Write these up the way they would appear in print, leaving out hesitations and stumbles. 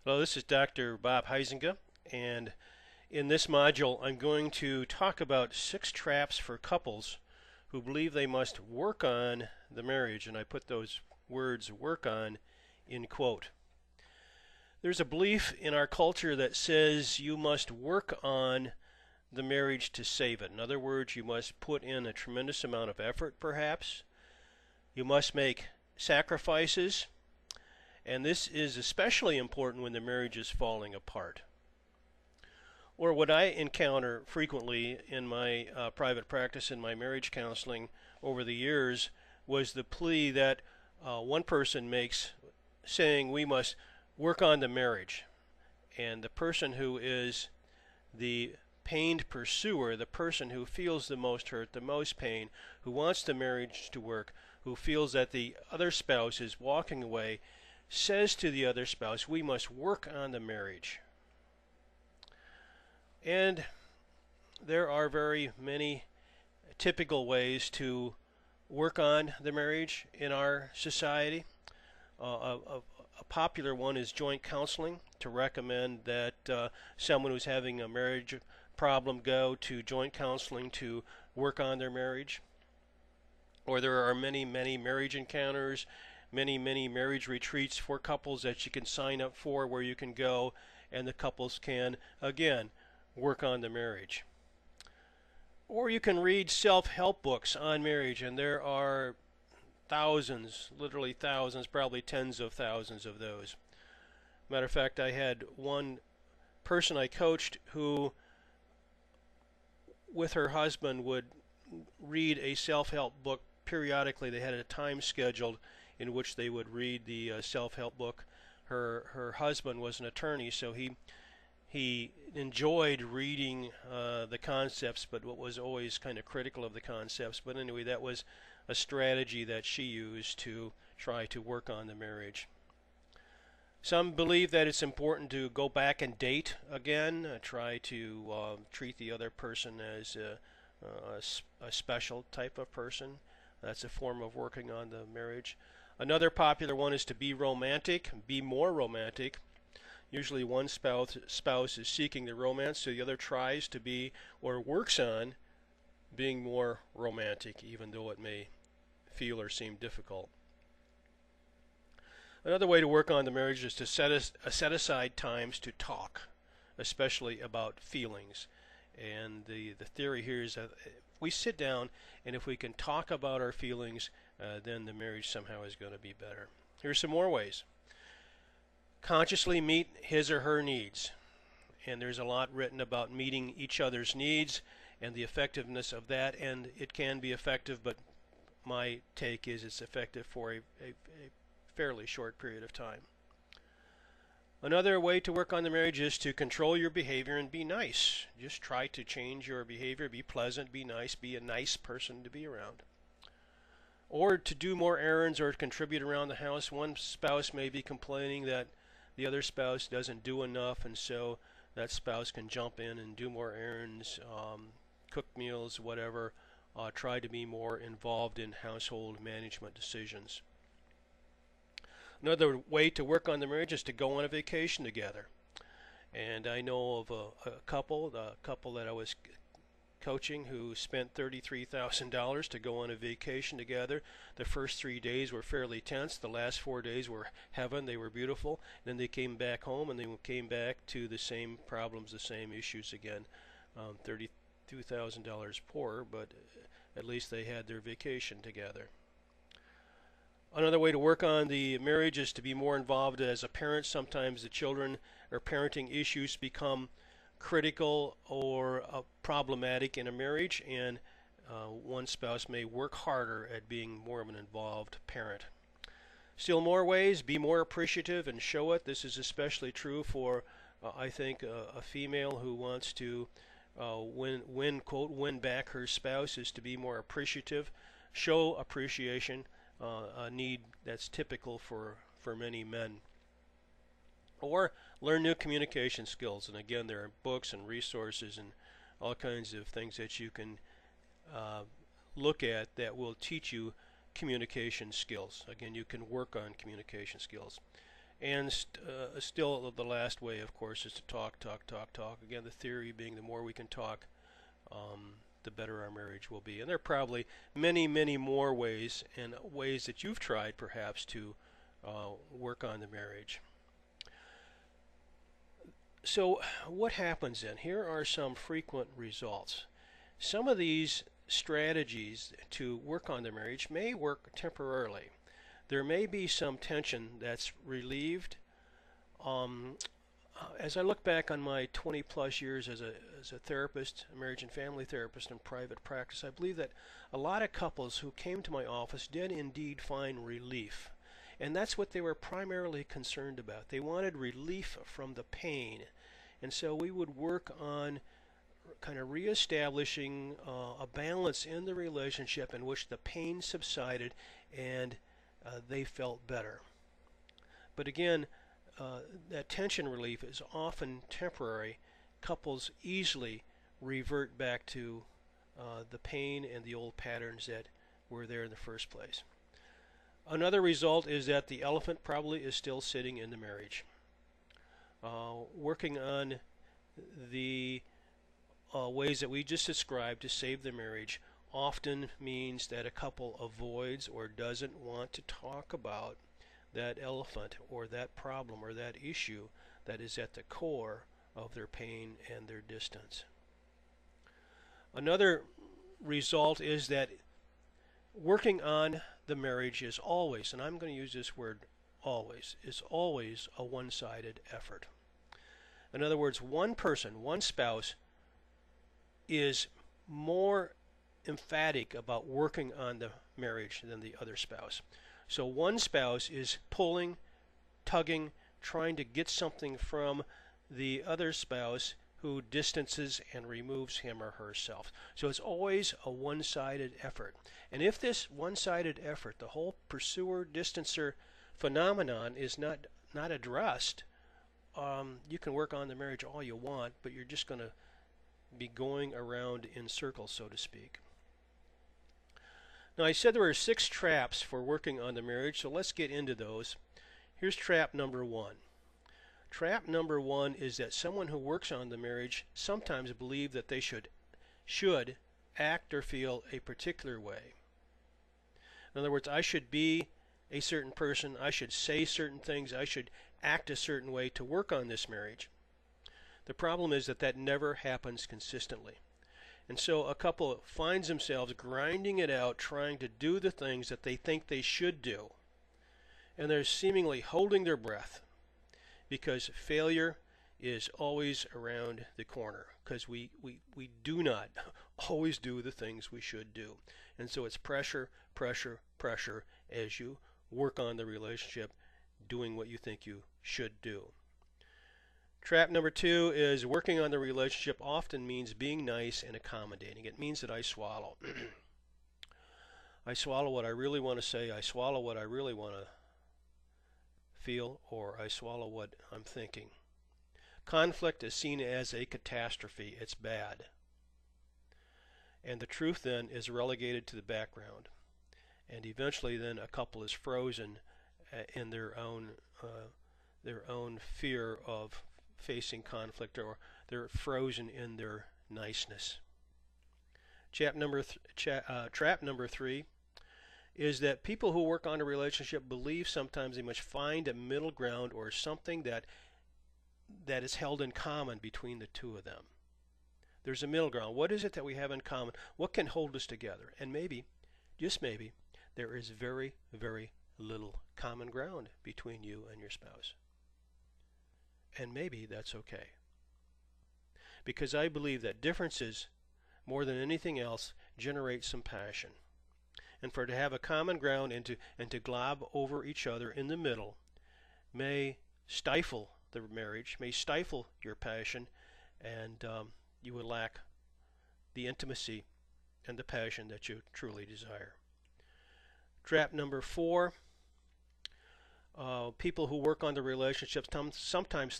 Hello, this is Dr. Bob Huizenga, and in this module I'm going to talk about 6 traps for couples who believe they must work on the marriage, and I put those words work on in quote. There's a belief in our culture that says you must work on the marriage to save it. In other words, you must put in a tremendous amount of effort, perhaps. You must make sacrifices. And this is especially important when the marriage is falling apart. Or what I encounter frequently in my private practice in my marriage counseling over the years was the plea that one person makes saying we must work on the marriage. And the person who is the pained pursuer, the person who feels the most hurt, the most pain, who wants the marriage to work, who feels that the other spouse is walking away, says to the other spouse, we must work on the marriage. And there are very many typical ways to work on the marriage in our society. A popular one is joint counseling, to recommend that someone who's having a marriage problem go to joint counseling to work on their marriage. Or there are many marriage encounters, many marriage retreats for couples that you can sign up for, where you can go and the couples can again work on the marriage. Or you can read self-help books on marriage, and there are thousands, literally thousands, probably tens of thousands of those. Matter of fact, I had one person I coached who with her husband would read a self-help book periodically. They had a time scheduled in which they would read the self-help book. Her husband was an attorney, so he enjoyed reading the concepts, but was always kind of critical of the concepts. But anyway, that was a strategy that she used to try to work on the marriage. Some believe that it's important to go back and date again, try to treat the other person as a special type of person. That's a form of working on the marriage. Another popular one is to be romantic, be more romantic. Usually one spouse is seeking the romance, so the other tries to be or works on being more romantic, even though it may feel or seem difficult. Another way to work on the marriage is to set aside times to talk, especially about feelings. And the theory here is that if we sit down and if we can talk about our feelings, then the marriage somehow is going to be better. Here's some more ways. Consciously meet his or her needs. And there's a lot written about meeting each other's needs and the effectiveness of that, and it can be effective, but my take is it's effective for a fairly short period of time. Another way to work on the marriage is to control your behavior and be nice. Just try to change your behavior, be pleasant, be nice, be a nice person to be around. Or to do more errands or to contribute around the house. One spouse may be complaining that the other spouse doesn't do enough, and so that spouse can jump in and do more errands, cook meals, whatever. Try to be more involved in household management decisions. Another way to work on the marriage is to go on a vacation together. And I know of a couple, the couple that I was coaching, who spent $33,000 to go on a vacation together. The first 3 days were fairly tense. The last 4 days were heaven. They were beautiful. Then they came back home and they came back to the same problems, the same issues again. $32,000 poorer, but at least they had their vacation together. Another way to work on the marriage is to be more involved as a parent. Sometimes the children or parenting issues become critical or problematic in a marriage, and one spouse may work harder at being more of an involved parent. Still more ways: be more appreciative and show it. This is especially true for, I think, a female who wants to win back her spouse, is to be more appreciative, show appreciation, a need that's typical for many men. Or learn new communication skills. And again, there are books and resources and all kinds of things that you can look at that will teach you communication skills. Again, you can work on communication skills. And still, the last way, of course, is to talk, talk, talk, talk. Again, the theory being the more we can talk, the better our marriage will be. And there are probably many, many more ways, and ways that you've tried perhaps to work on the marriage. So what happens then? Here are some frequent results. Some of these strategies to work on the marriage may work temporarily. There may be some tension that's relieved. As I look back on my 20 plus years as a therapist, a marriage and family therapist in private practice, I believe that a lot of couples who came to my office did indeed find relief. And that's what they were primarily concerned about. They wanted relief from the pain. And so we would work on kind of reestablishing a balance in the relationship in which the pain subsided and they felt better. But again, that tension relief is often temporary. Couples easily revert back to the pain and the old patterns that were there in the first place. Another result is that the elephant probably is still sitting in the marriage. Working on the ways that we just described to save the marriage often means that a couple avoids or doesn't want to talk about that elephant or that problem or that issue that is at the core of their pain and their distance. Another result is that working on the marriage is always, and I'm going to use this word always, is always a one-sided effort. In other words, one person, one spouse, is more emphatic about working on the marriage than the other spouse. So one spouse is pulling, tugging, trying to get something from the other spouse who distances and removes him or herself. So it's always a one-sided effort. And if this one-sided effort, the whole pursuer-distancer phenomenon, is not addressed, you can work on the marriage all you want, but you're just going to be going around in circles, so to speak. Now, I said there were 6 traps for working on the marriage, so let's get into those. Here's trap number 1. Trap number 1 is that someone who works on the marriage sometimes believe that they should act or feel a particular way. In other words, I should be a certain person, I should say certain things, I should act a certain way to work on this marriage. The problem is that that never happens consistently. And so a couple finds themselves grinding it out, trying to do the things that they think they should do. And they're seemingly holding their breath because failure is always around the corner, because we do not always do the things we should do. And so it's pressure, pressure, pressure as you work on the relationship, doing what you think you should do. Trap number 2 is working on the relationship often means being nice and accommodating. It means that I swallow. I swallow what I really want to say. I swallow what I really want to feel, or I swallow what I'm thinking. Conflict is seen as a catastrophe. It's bad. And the truth then is relegated to the background. And eventually then a couple is frozen in their own fear of facing conflict, or they're frozen in their niceness. Trap number 3 is that people who work on a relationship believe sometimes they must find a middle ground or something that is held in common between the two of them. There's a middle ground. What is it that we have in common? What can hold us together? And maybe, just maybe, there is very, very little common ground between you and your spouse. And maybe that's okay. Because I believe that differences, more than anything else, generate some passion. And for to have a common ground and to glob over each other in the middle may stifle the marriage, may stifle your passion, and you will lack the intimacy and the passion that you truly desire. Trap number 4. People who work on the relationships sometimes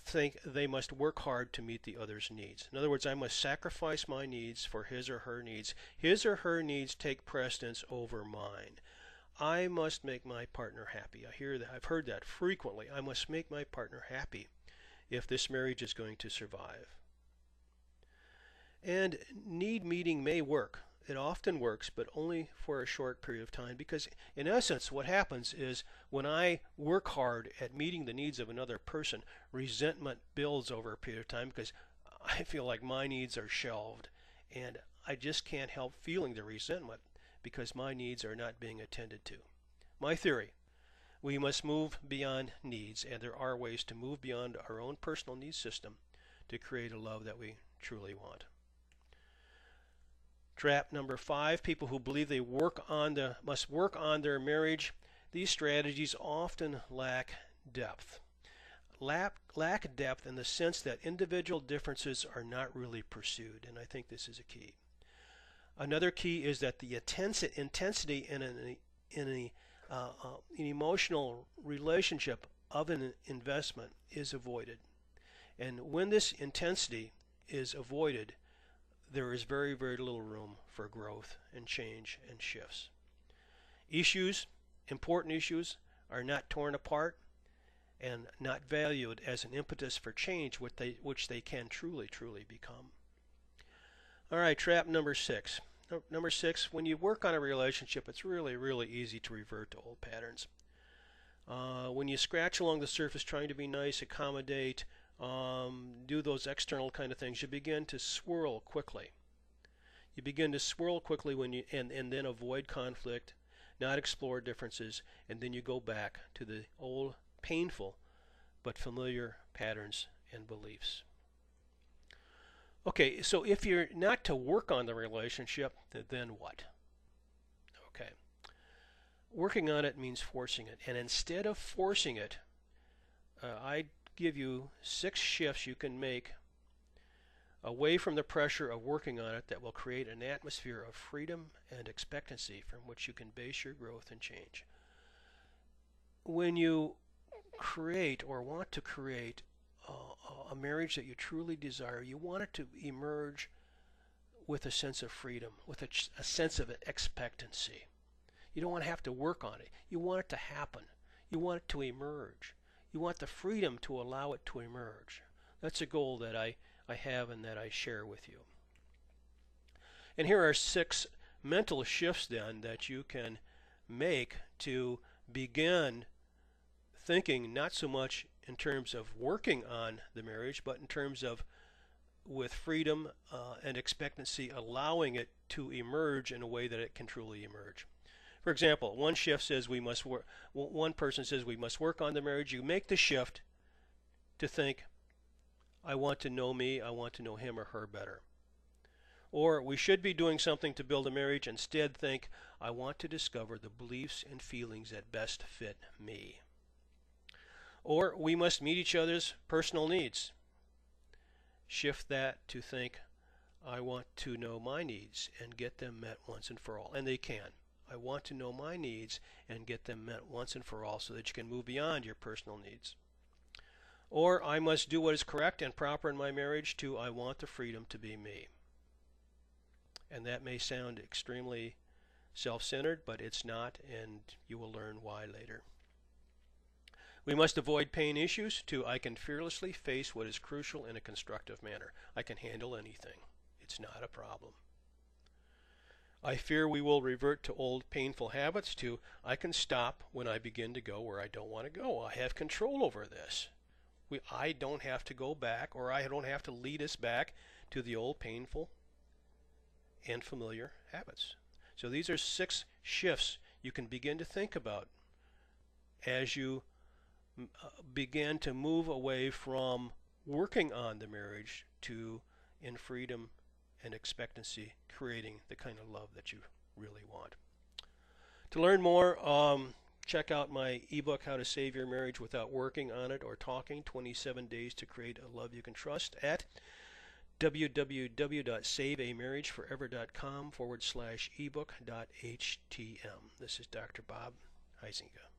think they must work hard to meet the other's needs. In other words, I must sacrifice my needs for his or her needs. His or her needs take precedence over mine. I must make my partner happy. I hear that. I've heard that frequently. I must make my partner happy if this marriage is going to survive. And need meeting may work. It often works, but only for a short period of time, because in essence what happens is when I work hard at meeting the needs of another person, resentment builds over a period of time because I feel like my needs are shelved, and I just can't help feeling the resentment because my needs are not being attended to. My theory: we must move beyond needs, and there are ways to move beyond our own personal needs system to create a love that we truly want. Trap number 5, people who believe they must work on their marriage. These strategies often lack depth. Lack depth in the sense that individual differences are not really pursued, and I think this is a key. Another key is that the intensity in an emotional relationship of an investment is avoided. And when this intensity is avoided, there is very, very little room for growth and change and shifts. Important issues, are not torn apart and not valued as an impetus for change, which they can truly, truly become. All right, trap number 6. Number 6, when you work on a relationship, it's really, really easy to revert to old patterns. When you scratch along the surface trying to be nice, accommodate, do those external kind of things, you begin to swirl quickly. You begin to swirl quickly and then avoid conflict, not explore differences, and then you go back to the old, painful, but familiar patterns and beliefs. Okay, so if you're not to work on the relationship, then what? Okay. Working on it means forcing it, and instead of forcing it, I give you 6 shifts you can make away from the pressure of working on it that will create an atmosphere of freedom and expectancy from which you can base your growth and change. When you create or want to create a marriage that you truly desire, you want it to emerge with a sense of freedom, with a sense of expectancy. You don't want to have to work on it. You want it to happen. You want it to emerge. You want the freedom to allow it to emerge. That's a goal that I have and that I share with you. And here are 6 mental shifts then that you can make to begin thinking not so much in terms of working on the marriage, but in terms of, with freedom and expectancy, allowing it to emerge in a way that it can truly emerge. For example, one shift says we must work. One person says we must work on the marriage. You make the shift to think, I want to know me, I want to know him or her better. Or we should be doing something to build a marriage. Instead think, I want to discover the beliefs and feelings that best fit me. Or we must meet each other's personal needs. Shift that to think, I want to know my needs and get them met once and for all. And they can. I want to know my needs and get them met once and for all so that you can move beyond your personal needs. Or I must do what is correct and proper in my marriage to I want the freedom to be me. And that may sound extremely self-centered, but it's not, and you will learn why later. We must avoid pain issues to I can fearlessly face what is crucial in a constructive manner. I can handle anything. It's not a problem. I fear we will revert to old painful habits to I can stop when I begin to go where I don't want to go. I have control over this. I don't have to go back, or I don't have to lead us back to the old painful and familiar habits. So these are 6 shifts you can begin to think about as you begin to move away from working on the marriage to, in freedom and expectancy, creating the kind of love that you really want. To learn more, check out my ebook, How to Save Your Marriage Without Working on It or Talking, 27 Days to Create a Love You Can Trust at www.saveamarriageforever.com/ebook.htm. This is Dr. Bob Huizenga.